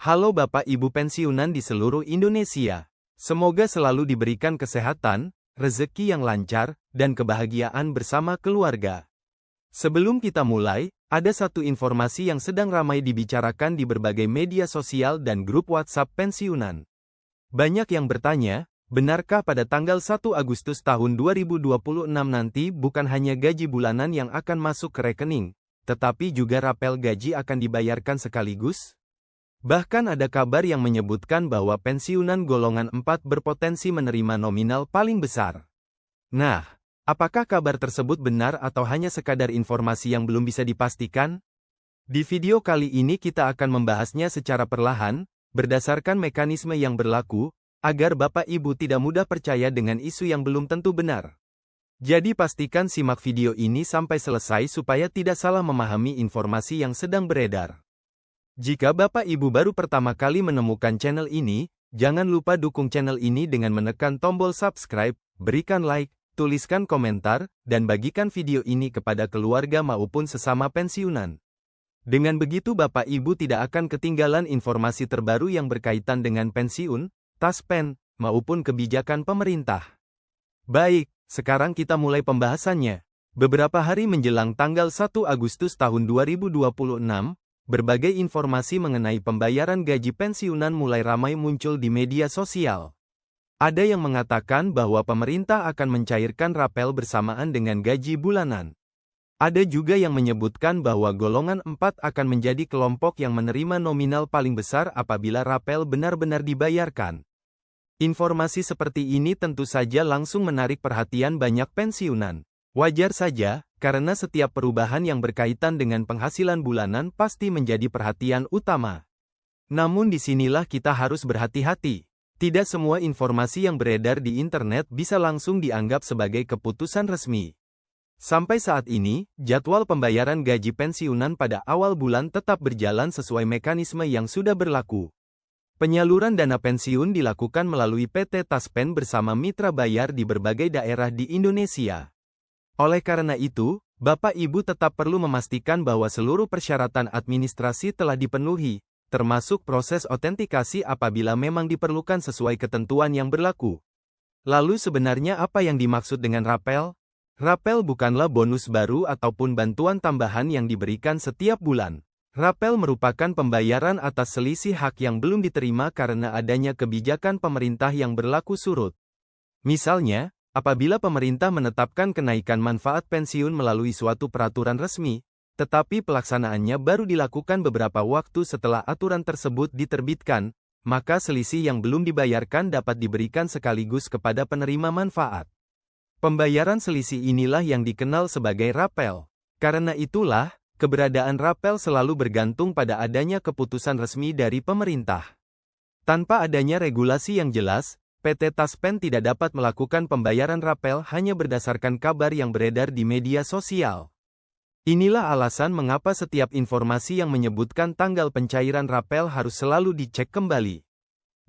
Halo Bapak Ibu pensiunan di seluruh Indonesia. Semoga selalu diberikan kesehatan, rezeki yang lancar, dan kebahagiaan bersama keluarga. Sebelum kita mulai, ada satu informasi yang sedang ramai dibicarakan di berbagai media sosial dan grup WhatsApp pensiunan. Banyak yang bertanya, benarkah pada tanggal 1 Agustus tahun 2026 nanti bukan hanya gaji bulanan yang akan masuk ke rekening, tetapi juga rapel gaji akan dibayarkan sekaligus? Bahkan ada kabar yang menyebutkan bahwa pensiunan golongan 4 berpotensi menerima nominal paling besar. Nah, apakah kabar tersebut benar atau hanya sekadar informasi yang belum bisa dipastikan? Di video kali ini kita akan membahasnya secara perlahan, berdasarkan mekanisme yang berlaku, agar Bapak Ibu tidak mudah percaya dengan isu yang belum tentu benar. Jadi pastikan simak video ini sampai selesai supaya tidak salah memahami informasi yang sedang beredar. Jika Bapak Ibu baru pertama kali menemukan channel ini, jangan lupa dukung channel ini dengan menekan tombol subscribe, berikan like, tuliskan komentar, dan bagikan video ini kepada keluarga maupun sesama pensiunan. Dengan begitu Bapak Ibu tidak akan ketinggalan informasi terbaru yang berkaitan dengan pensiun, taspen, maupun kebijakan pemerintah. Baik, sekarang kita mulai pembahasannya. Beberapa hari menjelang tanggal 1 Agustus tahun 2026, berbagai informasi mengenai pembayaran gaji pensiunan mulai ramai muncul di media sosial. Ada yang mengatakan bahwa pemerintah akan mencairkan rapel bersamaan dengan gaji bulanan. Ada juga yang menyebutkan bahwa golongan 4 akan menjadi kelompok yang menerima nominal paling besar apabila rapel benar-benar dibayarkan. Informasi seperti ini tentu saja langsung menarik perhatian banyak pensiunan. Wajar saja, karena setiap perubahan yang berkaitan dengan penghasilan bulanan pasti menjadi perhatian utama. Namun disinilah kita harus berhati-hati. Tidak semua informasi yang beredar di internet bisa langsung dianggap sebagai keputusan resmi. Sampai saat ini, jadwal pembayaran gaji pensiunan pada awal bulan tetap berjalan sesuai mekanisme yang sudah berlaku. Penyaluran dana pensiun dilakukan melalui PT Taspen bersama mitra bayar di berbagai daerah di Indonesia. Oleh karena itu, Bapak Ibu tetap perlu memastikan bahwa seluruh persyaratan administrasi telah dipenuhi, termasuk proses autentikasi apabila memang diperlukan sesuai ketentuan yang berlaku. Lalu sebenarnya apa yang dimaksud dengan rapel? Rapel bukanlah bonus baru ataupun bantuan tambahan yang diberikan setiap bulan. Rapel merupakan pembayaran atas selisih hak yang belum diterima karena adanya kebijakan pemerintah yang berlaku surut. Misalnya, apabila pemerintah menetapkan kenaikan manfaat pensiun melalui suatu peraturan resmi, tetapi pelaksanaannya baru dilakukan beberapa waktu setelah aturan tersebut diterbitkan, maka selisih yang belum dibayarkan dapat diberikan sekaligus kepada penerima manfaat. Pembayaran selisih inilah yang dikenal sebagai rapel. Karena itulah, keberadaan rapel selalu bergantung pada adanya keputusan resmi dari pemerintah. Tanpa adanya regulasi yang jelas, PT Taspen tidak dapat melakukan pembayaran rapel hanya berdasarkan kabar yang beredar di media sosial. Inilah alasan mengapa setiap informasi yang menyebutkan tanggal pencairan rapel harus selalu dicek kembali.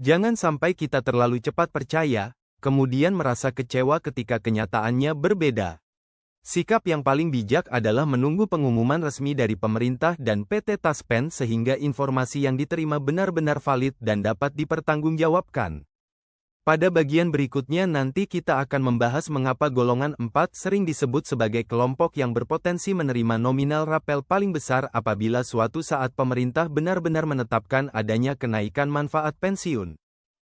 Jangan sampai kita terlalu cepat percaya, kemudian merasa kecewa ketika kenyataannya berbeda. Sikap yang paling bijak adalah menunggu pengumuman resmi dari pemerintah dan PT Taspen sehingga informasi yang diterima benar-benar valid dan dapat dipertanggungjawabkan. Pada bagian berikutnya nanti kita akan membahas mengapa golongan 4 sering disebut sebagai kelompok yang berpotensi menerima nominal rapel paling besar apabila suatu saat pemerintah benar-benar menetapkan adanya kenaikan manfaat pensiun.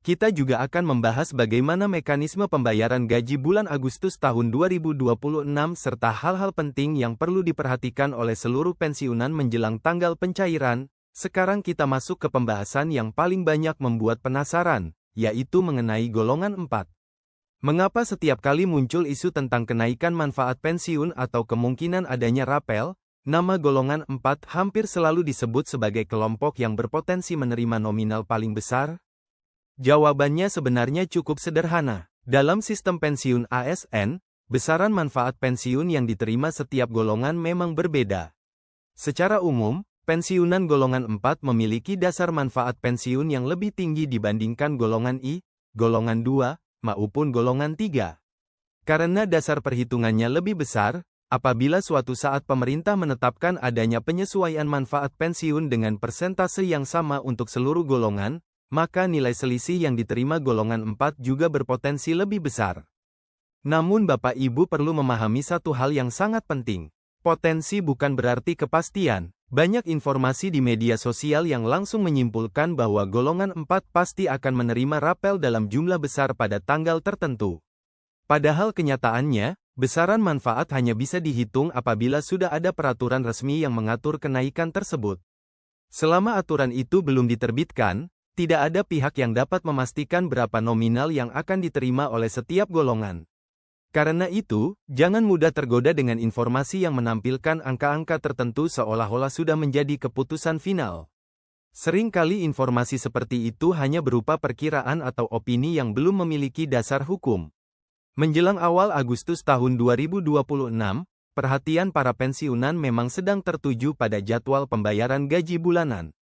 Kita juga akan membahas bagaimana mekanisme pembayaran gaji bulan Agustus tahun 2026 serta hal-hal penting yang perlu diperhatikan oleh seluruh pensiunan menjelang tanggal pencairan. Sekarang kita masuk ke pembahasan yang paling banyak membuat penasaran, yaitu mengenai golongan 4. Mengapa setiap kali muncul isu tentang kenaikan manfaat pensiun atau kemungkinan adanya rapel, nama golongan 4 hampir selalu disebut sebagai kelompok yang berpotensi menerima nominal paling besar? Jawabannya sebenarnya cukup sederhana. Dalam sistem pensiun ASN, besaran manfaat pensiun yang diterima setiap golongan memang berbeda. Secara umum, pensiunan golongan 4 memiliki dasar manfaat pensiun yang lebih tinggi dibandingkan golongan I, golongan 2, maupun golongan 3. Karena dasar perhitungannya lebih besar, apabila suatu saat pemerintah menetapkan adanya penyesuaian manfaat pensiun dengan persentase yang sama untuk seluruh golongan, maka nilai selisih yang diterima golongan 4 juga berpotensi lebih besar. Namun Bapak Ibu perlu memahami satu hal yang sangat penting. Potensi bukan berarti kepastian. Banyak informasi di media sosial yang langsung menyimpulkan bahwa golongan 4 pasti akan menerima rapel dalam jumlah besar pada tanggal tertentu. Padahal kenyataannya, besaran manfaat hanya bisa dihitung apabila sudah ada peraturan resmi yang mengatur kenaikan tersebut. Selama aturan itu belum diterbitkan, tidak ada pihak yang dapat memastikan berapa nominal yang akan diterima oleh setiap golongan. Karena itu, jangan mudah tergoda dengan informasi yang menampilkan angka-angka tertentu seolah-olah sudah menjadi keputusan final. Seringkali informasi seperti itu hanya berupa perkiraan atau opini yang belum memiliki dasar hukum. Menjelang awal Agustus tahun 2026, perhatian para pensiunan memang sedang tertuju pada jadwal pembayaran gaji bulanan.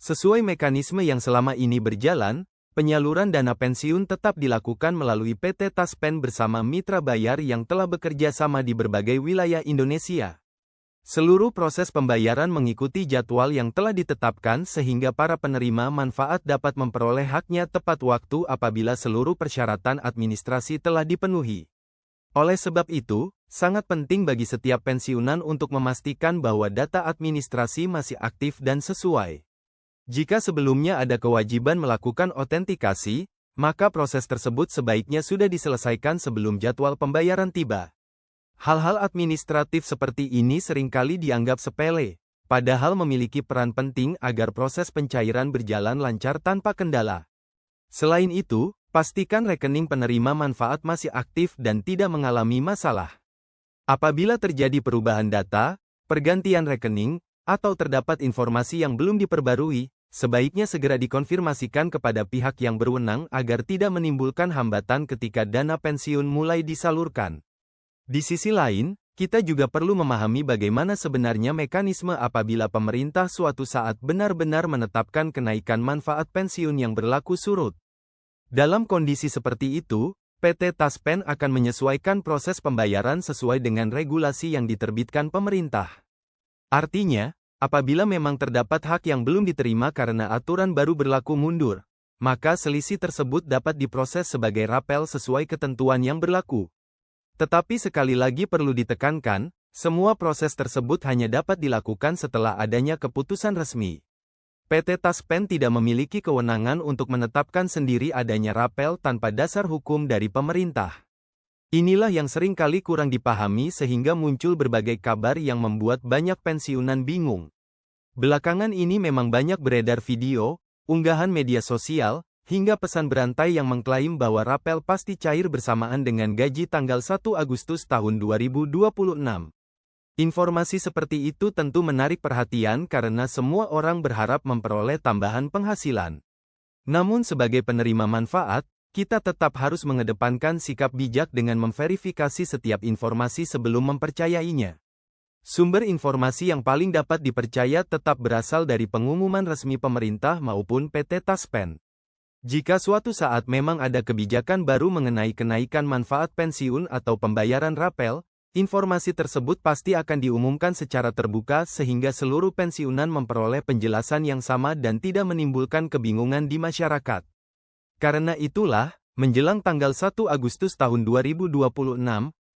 Sesuai mekanisme yang selama ini berjalan, penyaluran dana pensiun tetap dilakukan melalui PT Taspen bersama mitra bayar yang telah bekerja sama di berbagai wilayah Indonesia. Seluruh proses pembayaran mengikuti jadwal yang telah ditetapkan sehingga para penerima manfaat dapat memperoleh haknya tepat waktu apabila seluruh persyaratan administrasi telah dipenuhi. Oleh sebab itu, sangat penting bagi setiap pensiunan untuk memastikan bahwa data administrasi masih aktif dan sesuai. Jika sebelumnya ada kewajiban melakukan autentikasi, maka proses tersebut sebaiknya sudah diselesaikan sebelum jadwal pembayaran tiba. Hal-hal administratif seperti ini seringkali dianggap sepele, padahal memiliki peran penting agar proses pencairan berjalan lancar tanpa kendala. Selain itu, pastikan rekening penerima manfaat masih aktif dan tidak mengalami masalah. Apabila terjadi perubahan data, pergantian rekening, atau terdapat informasi yang belum diperbarui, sebaiknya segera dikonfirmasikan kepada pihak yang berwenang agar tidak menimbulkan hambatan ketika dana pensiun mulai disalurkan. Di sisi lain, kita juga perlu memahami bagaimana sebenarnya mekanisme apabila pemerintah suatu saat benar-benar menetapkan kenaikan manfaat pensiun yang berlaku surut. Dalam kondisi seperti itu, PT Taspen akan menyesuaikan proses pembayaran sesuai dengan regulasi yang diterbitkan pemerintah. Artinya, apabila memang terdapat hak yang belum diterima karena aturan baru berlaku mundur, maka selisih tersebut dapat diproses sebagai rapel sesuai ketentuan yang berlaku. Tetapi sekali lagi perlu ditekankan, semua proses tersebut hanya dapat dilakukan setelah adanya keputusan resmi. PT Taspen tidak memiliki kewenangan untuk menetapkan sendiri adanya rapel tanpa dasar hukum dari pemerintah. Inilah yang seringkali kurang dipahami sehingga muncul berbagai kabar yang membuat banyak pensiunan bingung. Belakangan ini memang banyak beredar video, unggahan media sosial, hingga pesan berantai yang mengklaim bahwa rapel pasti cair bersamaan dengan gaji tanggal 1 Agustus tahun 2026. Informasi seperti itu tentu menarik perhatian karena semua orang berharap memperoleh tambahan penghasilan. Namun sebagai penerima manfaat, kita tetap harus mengedepankan sikap bijak dengan memverifikasi setiap informasi sebelum mempercayainya. Sumber informasi yang paling dapat dipercaya tetap berasal dari pengumuman resmi pemerintah maupun PT Taspen. Jika suatu saat memang ada kebijakan baru mengenai kenaikan manfaat pensiun atau pembayaran rapel, informasi tersebut pasti akan diumumkan secara terbuka sehingga seluruh pensiunan memperoleh penjelasan yang sama dan tidak menimbulkan kebingungan di masyarakat. Karena itulah, menjelang tanggal 1 Agustus tahun 2026,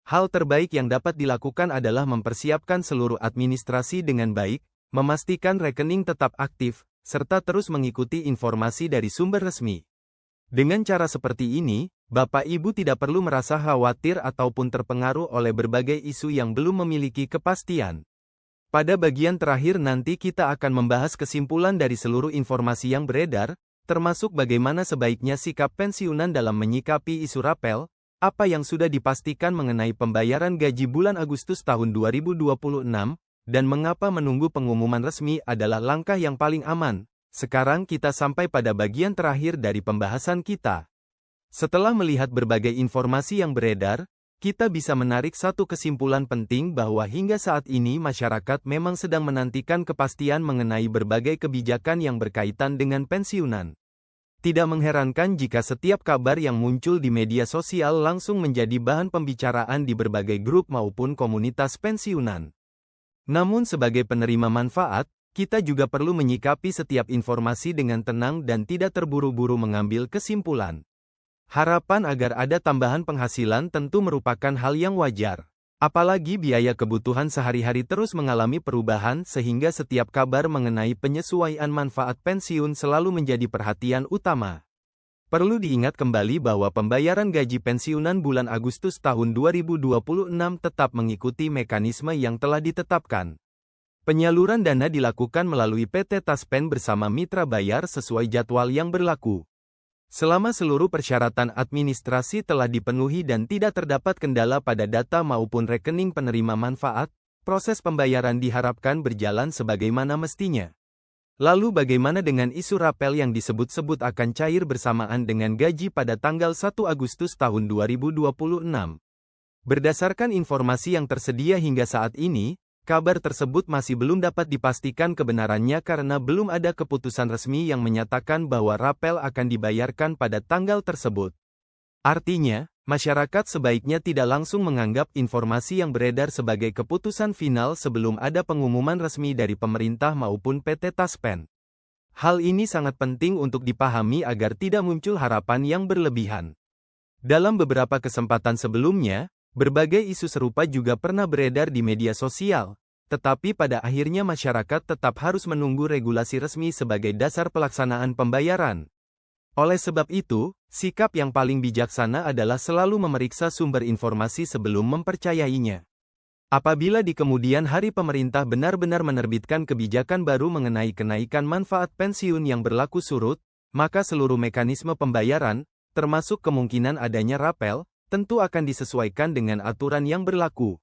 hal terbaik yang dapat dilakukan adalah mempersiapkan seluruh administrasi dengan baik, memastikan rekening tetap aktif, serta terus mengikuti informasi dari sumber resmi. Dengan cara seperti ini, Bapak Ibu tidak perlu merasa khawatir ataupun terpengaruh oleh berbagai isu yang belum memiliki kepastian. Pada bagian terakhir nanti kita akan membahas kesimpulan dari seluruh informasi yang beredar, termasuk bagaimana sebaiknya sikap pensiunan dalam menyikapi isu rapel, apa yang sudah dipastikan mengenai pembayaran gaji bulan Agustus tahun 2026, dan mengapa menunggu pengumuman resmi adalah langkah yang paling aman. Sekarang kita sampai pada bagian terakhir dari pembahasan kita. Setelah melihat berbagai informasi yang beredar, kita bisa menarik satu kesimpulan penting bahwa hingga saat ini masyarakat memang sedang menantikan kepastian mengenai berbagai kebijakan yang berkaitan dengan pensiunan. Tidak mengherankan jika setiap kabar yang muncul di media sosial langsung menjadi bahan pembicaraan di berbagai grup maupun komunitas pensiunan. Namun sebagai penerima manfaat, kita juga perlu menyikapi setiap informasi dengan tenang dan tidak terburu-buru mengambil kesimpulan. Harapan agar ada tambahan penghasilan tentu merupakan hal yang wajar. Apalagi biaya kebutuhan sehari-hari terus mengalami perubahan sehingga setiap kabar mengenai penyesuaian manfaat pensiun selalu menjadi perhatian utama. Perlu diingat kembali bahwa pembayaran gaji pensiunan bulan Agustus tahun 2026 tetap mengikuti mekanisme yang telah ditetapkan. Penyaluran dana dilakukan melalui PT Taspen bersama mitra bayar sesuai jadwal yang berlaku. Selama seluruh persyaratan administrasi telah dipenuhi dan tidak terdapat kendala pada data maupun rekening penerima manfaat, proses pembayaran diharapkan berjalan sebagaimana mestinya. Lalu bagaimana dengan isu rapel yang disebut-sebut akan cair bersamaan dengan gaji pada tanggal 1 Agustus tahun 2026? Berdasarkan informasi yang tersedia hingga saat ini, kabar tersebut masih belum dapat dipastikan kebenarannya karena belum ada keputusan resmi yang menyatakan bahwa rapel akan dibayarkan pada tanggal tersebut. Artinya, masyarakat sebaiknya tidak langsung menganggap informasi yang beredar sebagai keputusan final sebelum ada pengumuman resmi dari pemerintah maupun PT Taspen. Hal ini sangat penting untuk dipahami agar tidak muncul harapan yang berlebihan. Dalam beberapa kesempatan sebelumnya, berbagai isu serupa juga pernah beredar di media sosial, tetapi pada akhirnya masyarakat tetap harus menunggu regulasi resmi sebagai dasar pelaksanaan pembayaran. Oleh sebab itu, sikap yang paling bijaksana adalah selalu memeriksa sumber informasi sebelum mempercayainya. Apabila di kemudian hari pemerintah benar-benar menerbitkan kebijakan baru mengenai kenaikan manfaat pensiun yang berlaku surut, maka seluruh mekanisme pembayaran, termasuk kemungkinan adanya rapel, tentu akan disesuaikan dengan aturan yang berlaku.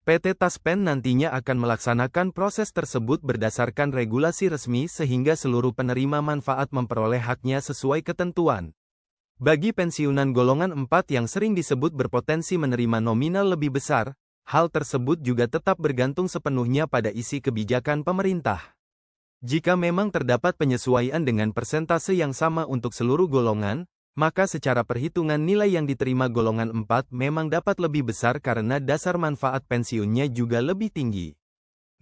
PT Taspen nantinya akan melaksanakan proses tersebut berdasarkan regulasi resmi sehingga seluruh penerima manfaat memperoleh haknya sesuai ketentuan. Bagi pensiunan golongan 4 yang sering disebut berpotensi menerima nominal lebih besar, hal tersebut juga tetap bergantung sepenuhnya pada isi kebijakan pemerintah. Jika memang terdapat penyesuaian dengan persentase yang sama untuk seluruh golongan, maka secara perhitungan nilai yang diterima golongan 4 memang dapat lebih besar karena dasar manfaat pensiunnya juga lebih tinggi.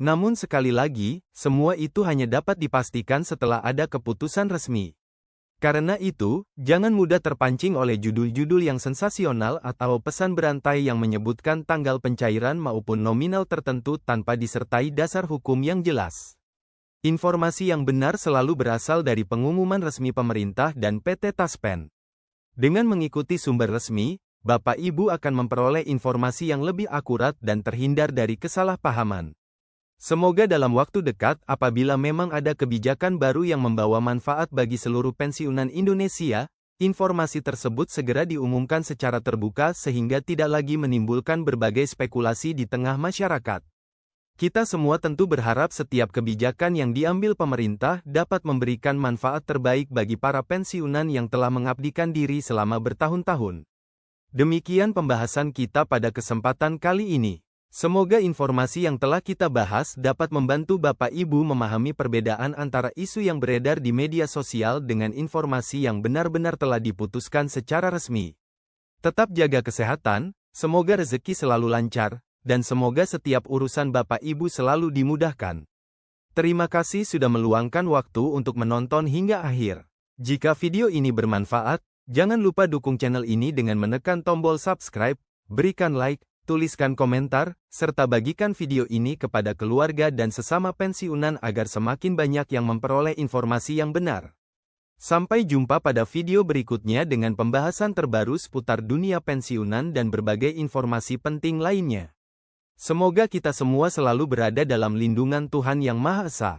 Namun sekali lagi, semua itu hanya dapat dipastikan setelah ada keputusan resmi. Karena itu, jangan mudah terpancing oleh judul-judul yang sensasional atau pesan berantai yang menyebutkan tanggal pencairan maupun nominal tertentu tanpa disertai dasar hukum yang jelas. Informasi yang benar selalu berasal dari pengumuman resmi pemerintah dan PT Taspen. Dengan mengikuti sumber resmi, Bapak Ibu akan memperoleh informasi yang lebih akurat dan terhindar dari kesalahpahaman. Semoga dalam waktu dekat apabila memang ada kebijakan baru yang membawa manfaat bagi seluruh pensiunan Indonesia, informasi tersebut segera diumumkan secara terbuka sehingga tidak lagi menimbulkan berbagai spekulasi di tengah masyarakat. Kita semua tentu berharap setiap kebijakan yang diambil pemerintah dapat memberikan manfaat terbaik bagi para pensiunan yang telah mengabdikan diri selama bertahun-tahun. Demikian pembahasan kita pada kesempatan kali ini. Semoga informasi yang telah kita bahas dapat membantu Bapak Ibu memahami perbedaan antara isu yang beredar di media sosial dengan informasi yang benar-benar telah diputuskan secara resmi. Tetap jaga kesehatan, semoga rezeki selalu lancar, dan semoga setiap urusan Bapak Ibu selalu dimudahkan. Terima kasih sudah meluangkan waktu untuk menonton hingga akhir. Jika video ini bermanfaat, jangan lupa dukung channel ini dengan menekan tombol subscribe, berikan like, tuliskan komentar, serta bagikan video ini kepada keluarga dan sesama pensiunan agar semakin banyak yang memperoleh informasi yang benar. Sampai jumpa pada video berikutnya dengan pembahasan terbaru seputar dunia pensiunan dan berbagai informasi penting lainnya. Semoga kita semua selalu berada dalam lindungan Tuhan Yang Maha Esa.